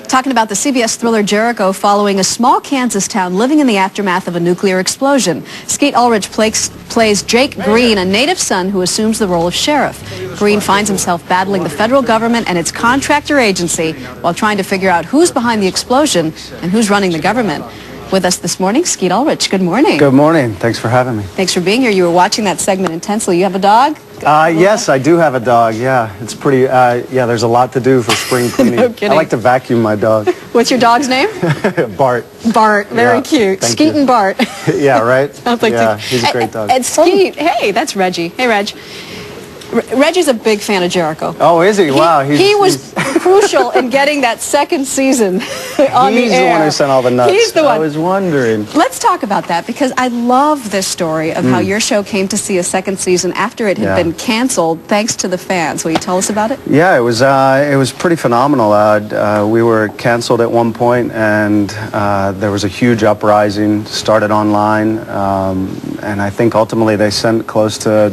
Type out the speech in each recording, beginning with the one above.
Talking about the CBS thriller Jericho following a small Kansas town living in the aftermath of a nuclear explosion. Skeet Ulrich plays Jake Green, a native son who assumes the role of sheriff. Green finds himself battling the federal government and its contractor agency while trying to figure out who's behind the explosion and who's running the government. With us this morning, Skeet Ulrich. Good morning. Good morning. Thanks for having me. Thanks for being here. You were watching that segment intensely. You have a dog? Yes, I do have a dog. Yeah, it's pretty, yeah, there's a lot to do for spring cleaning. No kidding. I like to vacuum my dog. What's your dog's name? Bart. Bart. Very cute. Thank Skeet and Bart. Yeah, right? Sounds like yeah, he's a great dog. And Skeet, hey, that's Reggie. Hey, Reg. Reggie's a big fan of Jericho. Oh, is he? Wow. He was crucial in getting that second season on the air. He's the one who sent all the nuts. He's the one. I was wondering. Let's talk about that, because I love this story of how your show came to see a second season after it had been canceled thanks to the fans. Will you tell us about it? Yeah, it was pretty phenomenal. We were canceled at one point, and there was a huge uprising, started online, and I think ultimately they sent close to,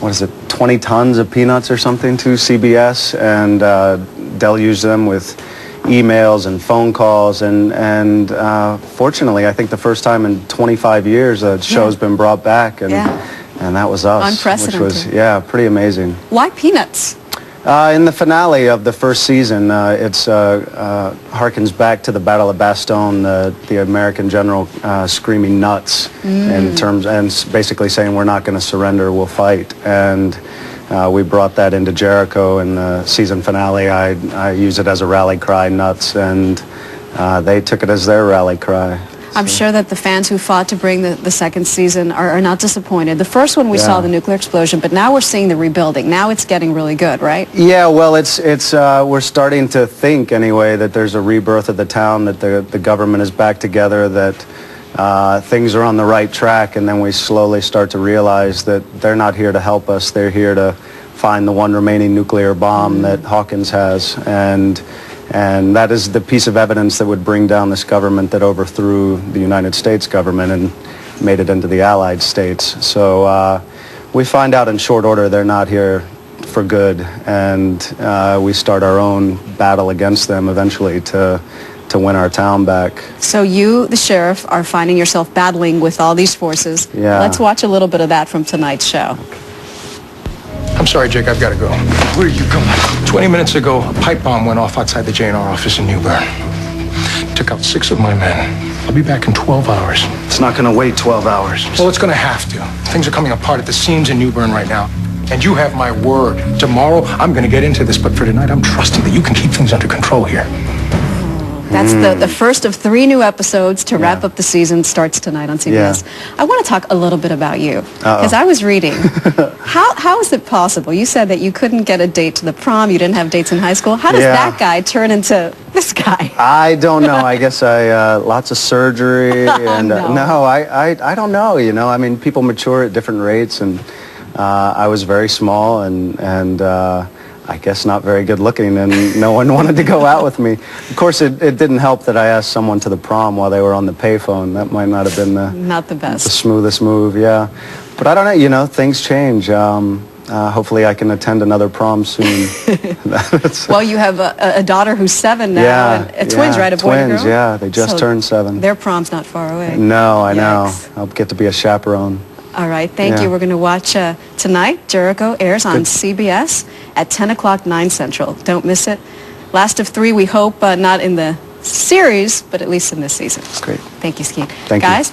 20 tons of peanuts or something to CBS, and deluged them with emails and phone calls, and fortunately, I think the first time in 25 years the show's been brought back, and that was us. Unprecedented. Which was, pretty amazing. Why peanuts? In the finale of the first season, it's harkens back to the Battle of Bastogne, the American general screaming nuts in terms, and basically saying we're not going to surrender, we'll fight. And we brought that into Jericho in the season finale. I use it as a rally cry, nuts, and they took it as their rally cry. I'm sure that the fans who fought to bring the second season are not disappointed. The first one we saw the nuclear explosion, but now we're seeing the rebuilding. Now it's getting really good, right? Yeah, well, it's we're starting to think anyway that there's a rebirth of the town, that the government is back together, that things are on the right track, and then we slowly start to realize that they're not here to help us. They're here to find the one remaining nuclear bomb that Hawkins has, and that is the piece of evidence that would bring down this government that overthrew the United States government and made it into the Allied States. So we find out in short order they're not here for good, and we start our own battle against them eventually to win our town back. So you, the sheriff, are finding yourself battling with all these forces. Yeah. Let's watch a little bit of that from tonight's show. I'm sorry, Jake, I've got to go. Where are you going? 20 minutes ago, a pipe bomb went off outside the J&R office in New Bern. Took out 6 of my men. I'll be back in 12 hours. It's not going to wait 12 hours. Well, it's going to have to. Things are coming apart at the seams in New Bern right now. And you have my word. Tomorrow, I'm going to get into this, but for tonight, I'm trusting that you can keep things under control here. That's the first of 3 new episodes to wrap up the season. Starts tonight on CBS. I want to talk a little bit about you, because I was reading. How is it possible? You said that you couldn't get a date to the prom. You didn't have dates in high school. How does that guy turn into this guy? I don't know. I guess lots of surgery, and no, I don't know. You know, I mean, people mature at different rates, and I was very small, and I guess not very good looking, and no one wanted to go out with me. Of course, it didn't help that I asked someone to the prom while they were on the payphone. That might not have been not the best, the smoothest move, But I don't know, you know, things change. Hopefully I can attend another prom soon. Well, you have a daughter who's 7 now, and twins, right? A boy and a girl? Yeah, they just turned 7. Their prom's not far away. No, I know. I'll get to be a chaperone. All right, thank you. We're going to watch tonight. Jericho airs on CBS at 10 o'clock, 9 Central. Don't miss it. Last of 3, we hope, not in the series, but at least in this season. Great. Thank you, Skeet. Thank you.